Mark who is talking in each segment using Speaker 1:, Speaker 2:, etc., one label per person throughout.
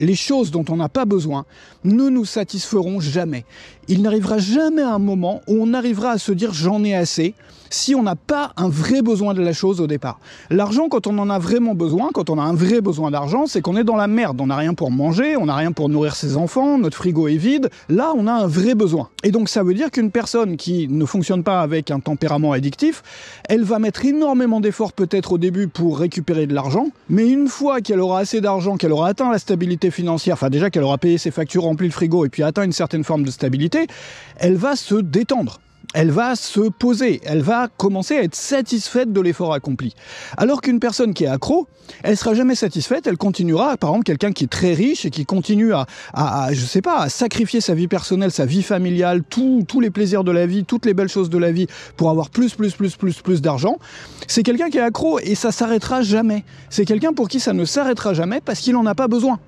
Speaker 1: les choses dont on n'a pas besoin ne nous satisferont jamais. Il n'arrivera jamais un moment où on arrivera à se dire j'en ai assez si on n'a pas un vrai besoin de la chose au départ. L'argent, quand on en a vraiment besoin, quand on a un vrai besoin d'argent, c'est qu'on est dans la merde. On n'a rien pour manger, on n'a rien pour nourrir ses enfants, notre frigo est vide. Là, on a un vrai besoin. Et donc ça veut dire qu'une personne qui ne fonctionne pas avec un tempérament addictif, elle va mettre énormément d'efforts peut-être au début pour récupérer de l'argent, mais une fois qu'elle aura assez d'argent, qu'elle aura atteint la stabilité financière, enfin déjà qu'elle aura payé ses factures, rempli le frigo et puis atteint une certaine forme de stabilité, elle va se détendre. Elle va se poser, elle va commencer à être satisfaite de l'effort accompli. Alors qu'une personne qui est accro, elle sera jamais satisfaite, elle continuera, par exemple quelqu'un qui est très riche et qui continue je sais pas, à sacrifier sa vie personnelle, sa vie familiale, tous les plaisirs de la vie, toutes les belles choses de la vie pour avoir plus d'argent, c'est quelqu'un qui est accro et ça s'arrêtera jamais. C'est quelqu'un pour qui ça ne s'arrêtera jamais parce qu'il n'en a pas besoin.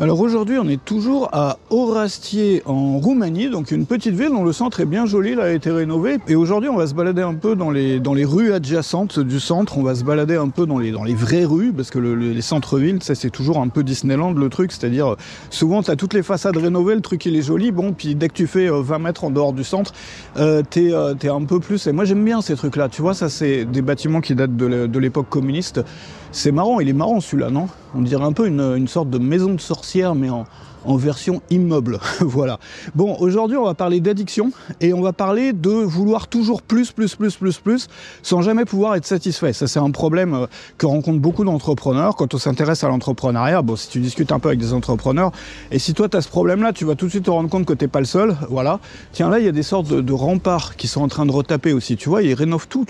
Speaker 1: Alors aujourd'hui, on est toujours à Orăștie en Roumanie, donc une petite ville dont le centre est bien joli, là, a été rénové. Et aujourd'hui, on va se balader un peu dans les rues adjacentes du centre. On va se balader un peu dans les vraies rues, parce que les centres-villes, ça c'est toujours un peu Disneyland le truc, c'est-à-dire souvent tu as toutes les façades rénovées, le truc il est joli, bon, puis dès que tu fais 20 mètres en dehors du centre, t'es un peu plus. Et moi j'aime bien ces trucs-là, tu vois, ça c'est des bâtiments qui datent de l'époque communiste. C'est marrant, il est marrant celui-là, non? On dirait un peu une sorte de maison de sorcière, mais en version immeuble. Voilà. Bon, aujourd'hui, on va parler d'addiction et on va parler de vouloir toujours plus, sans jamais pouvoir être satisfait. Ça, c'est un problème que rencontrent beaucoup d'entrepreneurs quand on s'intéresse à l'entrepreneuriat. Bon, si tu discutes un peu avec des entrepreneurs, et si toi, tu as ce problème-là, tu vas tout de suite te rendre compte que tu n'es pas le seul. Voilà. Tiens, là, il y a des sortes de remparts qui sont en train de retaper aussi. Tu vois, ils rénovent tout,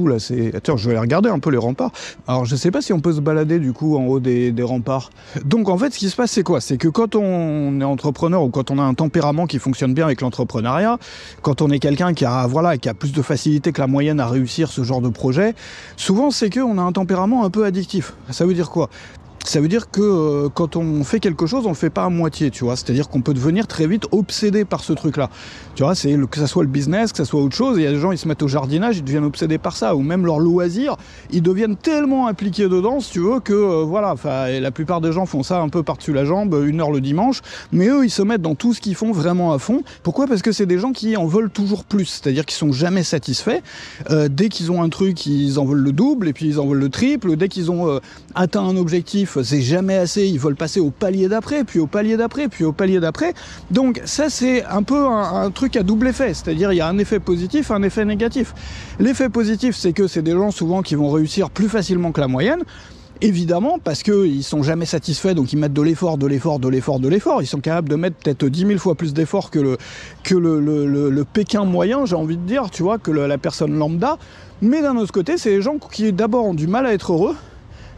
Speaker 1: là. Attends, je vais aller regarder un peu les remparts. Alors, je sais pas si on peut se balader, du coup, en haut des remparts. Donc, en fait, ce qui se passe, c'est quoi? C'est que quand on est entrepreneur ou quand on a un tempérament qui fonctionne bien avec l'entrepreneuriat, quand on est quelqu'un qui a plus de facilité que la moyenne à réussir ce genre de projet, souvent c'est qu'on a un tempérament un peu addictif. Ça veut dire quoi? Ça veut dire que quand on fait quelque chose, on le fait pas à moitié, tu vois. C'est-à-dire qu'on peut devenir très vite obsédé par ce truc-là. Tu vois, que ça soit le business, que ça soit autre chose. Il y a des gens, ils se mettent au jardinage, ils deviennent obsédés par ça. Ou même leurs loisirs, ils deviennent tellement impliqués dedans, si tu veux, que voilà. Enfin, la plupart des gens font ça un peu par-dessus la jambe, 1 heure le dimanche. Mais eux, ils se mettent dans tout ce qu'ils font vraiment à fond. Pourquoi? Parce que c'est des gens qui en veulent toujours plus. C'est-à-dire qu'ils sont jamais satisfaits. Dès qu'ils ont un truc, ils en veulent le double, et puis ils en veulent le triple. Dès qu'ils ont atteint un objectif, c'est jamais assez, ils veulent passer au palier d'après, puis au palier d'après, puis au palier d'après. Donc ça c'est un peu un truc à double effet, c'est-à-dire il y a un effet positif, un effet négatif. L'effet positif, c'est que c'est des gens souvent qui vont réussir plus facilement que la moyenne, évidemment, parce qu'ils sont jamais satisfaits, donc ils mettent de l'effort. Ils sont capables de mettre peut-être 10 000 fois plus d'efforts que le Pékin moyen, j'ai envie de dire, tu vois, que la personne lambda. Mais d'un autre côté, c'est des gens qui d'abord ont du mal à être heureux,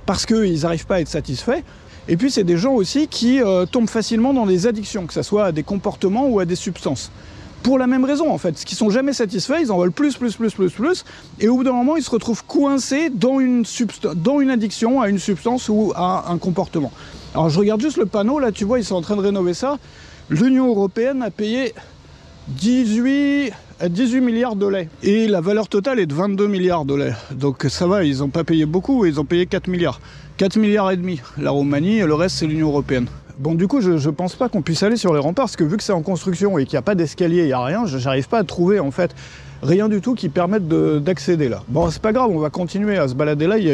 Speaker 1: parce qu'ils n'arrivent pas à être satisfaits. Et puis c'est des gens aussi qui tombent facilement dans des addictions, que ce soit à des comportements ou à des substances. Pour la même raison en fait, parce qu'ils sont jamais satisfaits, ils en veulent plus, et au bout d'un moment ils se retrouvent coincés dans une addiction à une substance ou à un comportement. Alors je regarde juste le panneau, là tu vois, ils sont en train de rénover ça. L'Union Européenne a payé 18 milliards de lait. Et la valeur totale est de 22 milliards de lait. Donc ça va, ils n'ont pas payé beaucoup, ils ont payé 4 milliards. 4 milliards et demi, la Roumanie, et le reste c'est l'Union Européenne. Bon, du coup, je pense pas qu'on puisse aller sur les remparts, parce que vu que c'est en construction et qu'il n'y a pas d'escalier, il n'y a rien, j'arrive pas à trouver en fait rien du tout qui permette d'accéder là. Bon, c'est pas grave, on va continuer à se balader là. Il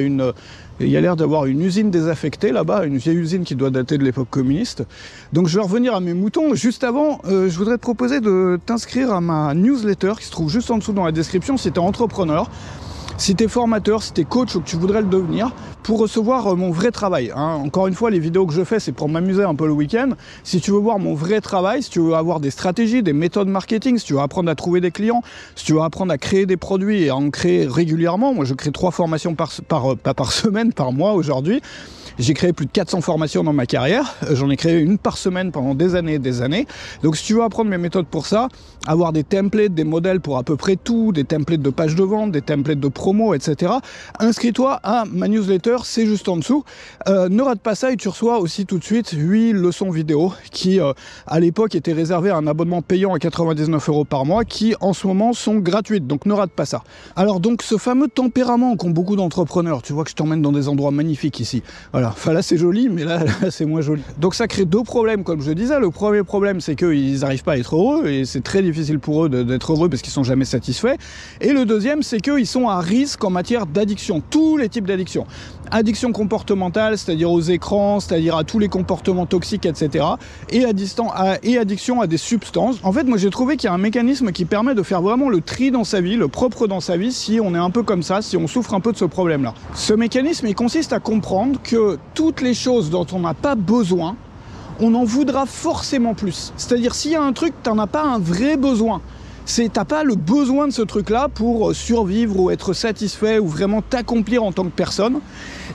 Speaker 1: y a l'air d'avoir une usine désaffectée là-bas, une vieille usine qui doit dater de l'époque communiste. Donc je vais revenir à mes moutons. Juste avant, je voudrais te proposer de t'inscrire à ma newsletter qui se trouve juste en dessous dans la description si tu es entrepreneur. Si tu es formateur, si tu es coach ou que tu voudrais le devenir, pour recevoir mon vrai travail. Encore une fois, les vidéos que je fais, c'est pour m'amuser un peu le week-end. Si tu veux voir mon vrai travail, si tu veux avoir des stratégies, des méthodes marketing, si tu veux apprendre à trouver des clients, si tu veux apprendre à créer des produits et à en créer régulièrement, moi je crée 3 formations pas par semaine, par mois aujourd'hui. J'ai créé plus de 400 formations dans ma carrière. J'en ai créé 1 par semaine pendant des années et des années. Donc si tu veux apprendre mes méthodes pour ça, avoir des templates, des modèles pour à peu près tout, des templates de pages de vente, des templates de promo, etc. Inscris-toi à ma newsletter, c'est juste en dessous. Ne rate pas ça et tu reçois aussi tout de suite 8 leçons vidéo qui, à l'époque, étaient réservées à un abonnement payant à 99 € par mois, qui en ce moment sont gratuites. Donc ne rate pas ça. Alors donc ce fameux tempérament qu'ont beaucoup d'entrepreneurs, tu vois que je t'emmène dans des endroits magnifiques ici. Voilà. Voilà, enfin là c'est joli, mais là c'est moins joli. Donc ça crée deux problèmes, comme je disais. Le premier problème, c'est qu'ils n'arrivent pas à être heureux, et c'est très difficile pour eux d'être heureux parce qu'ils sont jamais satisfaits. Et le deuxième, c'est qu'ils sont à risque en matière d'addiction, tous les types d'addiction. Addiction comportementale, c'est-à-dire aux écrans, c'est-à-dire à tous les comportements toxiques, etc. Et addiction à des substances. En fait, moi j'ai trouvé qu'il y a un mécanisme qui permet de faire vraiment le tri dans sa vie, le propre dans sa vie, si on est un peu comme ça, si on souffre un peu de ce problème-là. Ce mécanisme, il consiste à comprendre que toutes les choses dont on n'a pas besoin, on en voudra forcément plus. C'est-à-dire, s'il y a un truc, tu n'en as pas un vrai besoin. T'as pas le besoin de ce truc-là pour survivre ou être satisfait ou vraiment t'accomplir en tant que personne,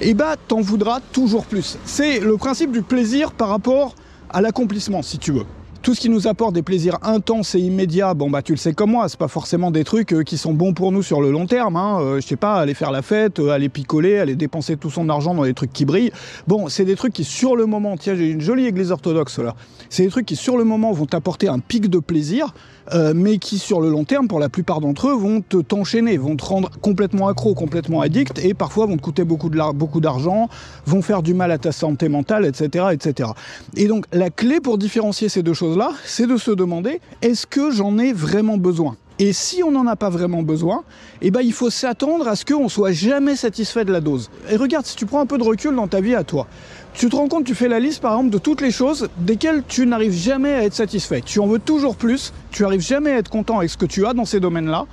Speaker 1: et bah t'en voudras toujours plus. C'est le principe du plaisir par rapport à l'accomplissement, si tu veux. Tout ce qui nous apporte des plaisirs intenses et immédiats, bon bah tu le sais comme moi, c'est pas forcément des trucs qui sont bons pour nous sur le long terme, hein. Je sais pas, aller faire la fête, aller picoler, aller dépenser tout son argent dans des trucs qui brillent. Bon, c'est des trucs qui sur le moment, tiens j'ai une jolie église orthodoxe là, c'est des trucs qui sur le moment vont t'apporter un pic de plaisir, mais qui sur le long terme, pour la plupart d'entre eux, vont t'enchaîner, vont te rendre complètement accro, complètement addict, et parfois vont te coûter beaucoup d'argent, vont faire du mal à ta santé mentale, etc., etc. Et donc la clé pour différencier ces deux choses-là, c'est de se demander, est-ce que j'en ai vraiment besoin ? Et si on n'en a pas vraiment besoin, eh ben, il faut s'attendre à ce qu'on ne soit jamais satisfait de la dose. Et regarde, si tu prends un peu de recul dans ta vie à toi, tu te rends compte, tu fais la liste par exemple de toutes les choses desquelles tu n'arrives jamais à être satisfait. Tu en veux toujours plus, tu n'arrives jamais à être content avec ce que tu as dans ces domaines-là.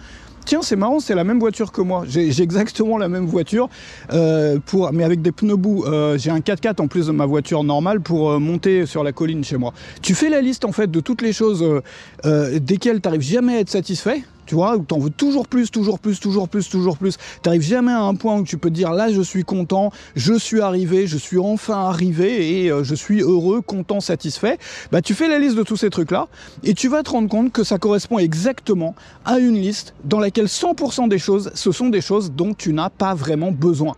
Speaker 1: Tiens, c'est marrant, c'est la même voiture que moi. J'ai exactement la même voiture, mais avec des pneus bout. J'ai un 4x4 en plus de ma voiture normale pour monter sur la colline chez moi. Tu fais la liste en fait de toutes les choses desquelles tu n'arrives jamais à être satisfait. Tu vois, où t'en veux toujours plus, toujours plus, toujours plus, toujours plus. T'arrives jamais à un point où tu peux te dire là je suis content, je suis arrivé, je suis enfin arrivé et je suis heureux, content, satisfait. Bah tu fais la liste de tous ces trucs-là et tu vas te rendre compte que ça correspond exactement à une liste dans laquelle 100% des choses, ce sont des choses dont tu n'as pas vraiment besoin.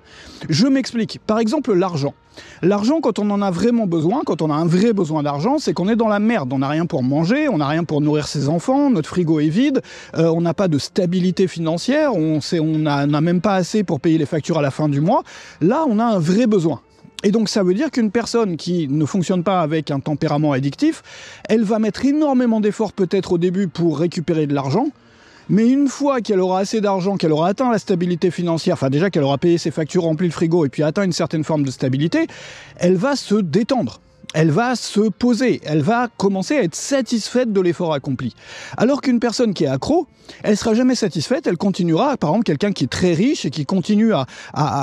Speaker 1: Je m'explique. Par exemple, l'argent. L'argent, quand on en a vraiment besoin, quand on a un vrai besoin d'argent, c'est qu'on est dans la merde. On n'a rien pour manger, on n'a rien pour nourrir ses enfants, notre frigo est vide, on n'a pas de stabilité financière, on n'a même pas assez pour payer les factures à la fin du mois. Là, on a un vrai besoin. Et donc ça veut dire qu'une personne qui ne fonctionne pas avec un tempérament addictif, elle va mettre énormément d'efforts peut-être au début pour récupérer de l'argent, mais une fois qu'elle aura assez d'argent, qu'elle aura atteint la stabilité financière, enfin déjà qu'elle aura payé ses factures, rempli le frigo et puis atteint une certaine forme de stabilité, elle va se détendre. Elle va se poser, elle va commencer à être satisfaite de l'effort accompli. Alors qu'une personne qui est accro, elle sera jamais satisfaite, elle continuera, par exemple quelqu'un qui est très riche et qui continue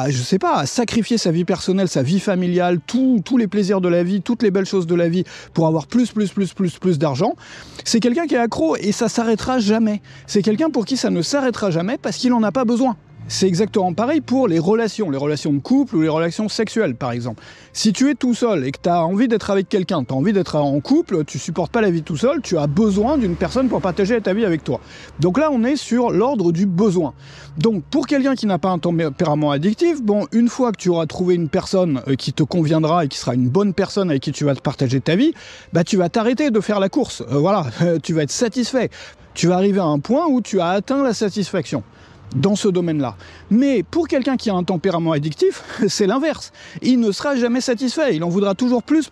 Speaker 1: je sais pas, à sacrifier sa vie personnelle, sa vie familiale, tous les plaisirs de la vie, toutes les belles choses de la vie pour avoir plus d'argent, c'est quelqu'un qui est accro et ça s'arrêtera jamais. C'est quelqu'un pour qui ça ne s'arrêtera jamais parce qu'il n'en a pas besoin. C'est exactement pareil pour les relations de couple ou les relations sexuelles par exemple. Si tu es tout seul et que tu as envie d'être avec quelqu'un, tu as envie d'être en couple, tu supportes pas la vie tout seul, tu as besoin d'une personne pour partager ta vie avec toi. Donc là on est sur l'ordre du besoin. Donc pour quelqu'un qui n'a pas un tempérament addictif, bon, une fois que tu auras trouvé une personne qui te conviendra et qui sera une bonne personne avec qui tu vas partager ta vie, bah tu vas t'arrêter de faire la course. Tu vas être satisfait. Tu vas arriver à un point où tu as atteint la satisfaction dans ce domaine-là. Mais pour quelqu'un qui a un tempérament addictif, c'est l'inverse. Il ne sera jamais satisfait. Il en voudra toujours plus.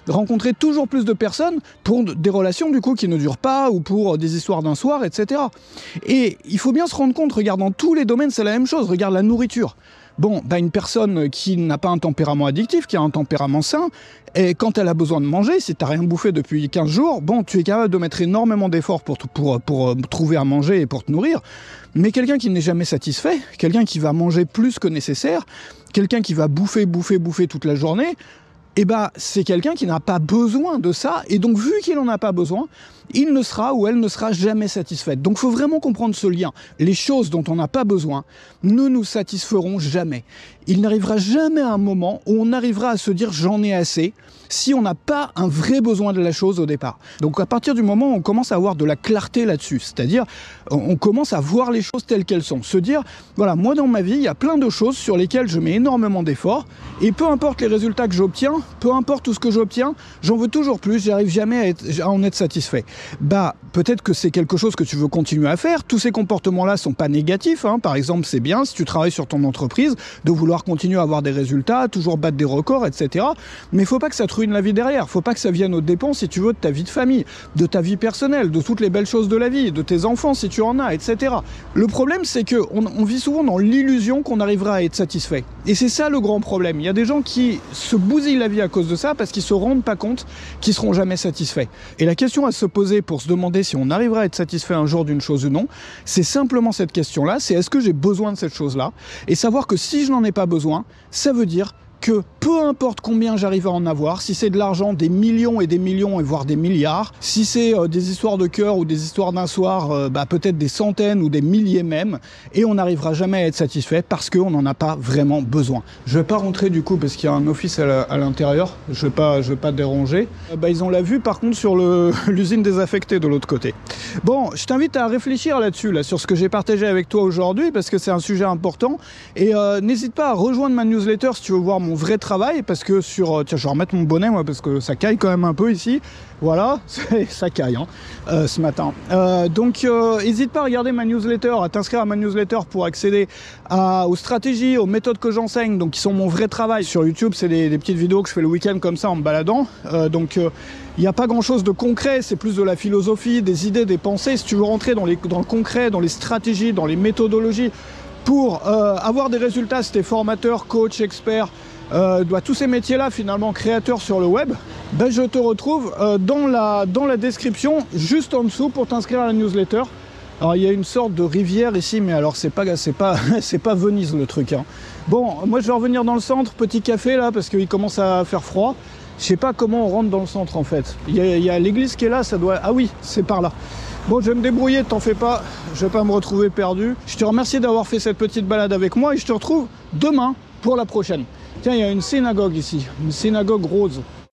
Speaker 1: Rencontrer toujours plus de personnes pour des relations du coup qui ne durent pas ou pour des histoires d'un soir, etc. Et il faut bien se rendre compte, regarde, dans tous les domaines, c'est la même chose. Regarde la nourriture. Bon, bah une personne qui n'a pas un tempérament addictif, qui a un tempérament sain, et quand elle a besoin de manger, si t'as rien bouffé depuis 15 jours, bon, tu es capable de mettre énormément d'efforts pour trouver à manger et pour te nourrir. Mais quelqu'un qui n'est jamais satisfait, quelqu'un qui va manger plus que nécessaire, quelqu'un qui va bouffer toute la journée, eh ben, c'est quelqu'un qui n'a pas besoin de ça, et donc vu qu'il n'en a pas besoin, il ne sera ou elle ne sera jamais satisfaite. Donc il faut vraiment comprendre ce lien. Les choses dont on n'a pas besoin ne nous satisferont jamais. Il n'arrivera jamais un moment où on arrivera à se dire j'en ai assez, si on n'a pas un vrai besoin de la chose au départ. Donc à partir du moment où on commence à avoir de la clarté là-dessus, c'est-à-dire on commence à voir les choses telles qu'elles sont, se dire voilà, moi dans ma vie il y a plein de choses sur lesquelles je mets énormément d'efforts et peu importe les résultats que j'obtiens, peu importe tout ce que j'obtiens, j'en veux toujours plus, j'arrive jamais à en être satisfait. Bah peut-être que c'est quelque chose que tu veux continuer à faire. Tous ces comportements-là sont pas négatifs, hein. Par exemple, c'est bien, si tu travailles sur ton entreprise, de vouloir continuer à avoir des résultats, toujours battre des records, etc. Mais il faut pas que ça te ruine la vie derrière. Faut pas que ça vienne aux dépens, si tu veux, de ta vie de famille, de ta vie personnelle, de toutes les belles choses de la vie, de tes enfants, si tu en as, etc. Le problème, c'est que on vit souvent dans l'illusion qu'on arrivera à être satisfait. Et c'est ça le grand problème. Il y a des gens qui se bousillent la vie à cause de ça parce qu'ils se rendent pas compte qu'ils seront jamais satisfaits. Et la question à se poser pour se demander si on arrivera à être satisfait un jour d'une chose ou non, c'est simplement cette question-là, c'est est-ce que j'ai besoin de cette chose-là? Et savoir que si je n'en ai pas besoin, ça veut dire que peu importe combien j'arrive à en avoir, si c'est de l'argent, des millions et voire des milliards, si c'est des histoires de cœur ou des histoires d'un soir, peut-être des centaines ou des milliers même, et on n'arrivera jamais à être satisfait parce qu'on n'en a pas vraiment besoin. Je vais pas rentrer du coup parce qu'il y a un office à l'intérieur, je vais pas déranger. Ils ont la vue par contre sur l'usine désaffectée de l'autre côté. Bon, je t'invite à réfléchir là-dessus, sur ce que j'ai partagé avec toi aujourd'hui parce que c'est un sujet important et n'hésite pas à rejoindre ma newsletter si tu veux voir mon vrai travail, parce que tiens, je vais remettre mon bonnet moi parce que ça caille quand même un peu ici, voilà, ça caille ce matin, donc n'hésite pas à regarder ma newsletter, à t'inscrire à ma newsletter pour accéder aux stratégies, aux méthodes que j'enseigne, donc qui sont mon vrai travail. Sur YouTube, c'est des petites vidéos que je fais le week-end comme ça en me baladant, donc il n'y a pas grand chose de concret, c'est plus de la philosophie, des idées, des pensées. Si tu veux rentrer dans le concret, dans les stratégies, dans les méthodologies pour avoir des résultats, si tu es formateur, coach, expert, tous ces métiers-là, finalement, créateurs sur le web, je te retrouve dans la description, juste en dessous, pour t'inscrire à la newsletter. Alors, il y a une sorte de rivière ici, mais alors, c'est pas Venise, le truc, hein. Bon, moi, je vais revenir dans le centre, petit café, là, parce qu'il commence à faire froid. Je sais pas comment on rentre dans le centre, en fait. Il y a l'église qui est là, ça doit... Ah oui, c'est par là. Bon, je vais me débrouiller, t'en fais pas, je vais pas me retrouver perdu. Je te remercie d'avoir fait cette petite balade avec moi et je te retrouve demain pour la prochaine. Tiens, il y a une synagogue ici, une synagogue rose.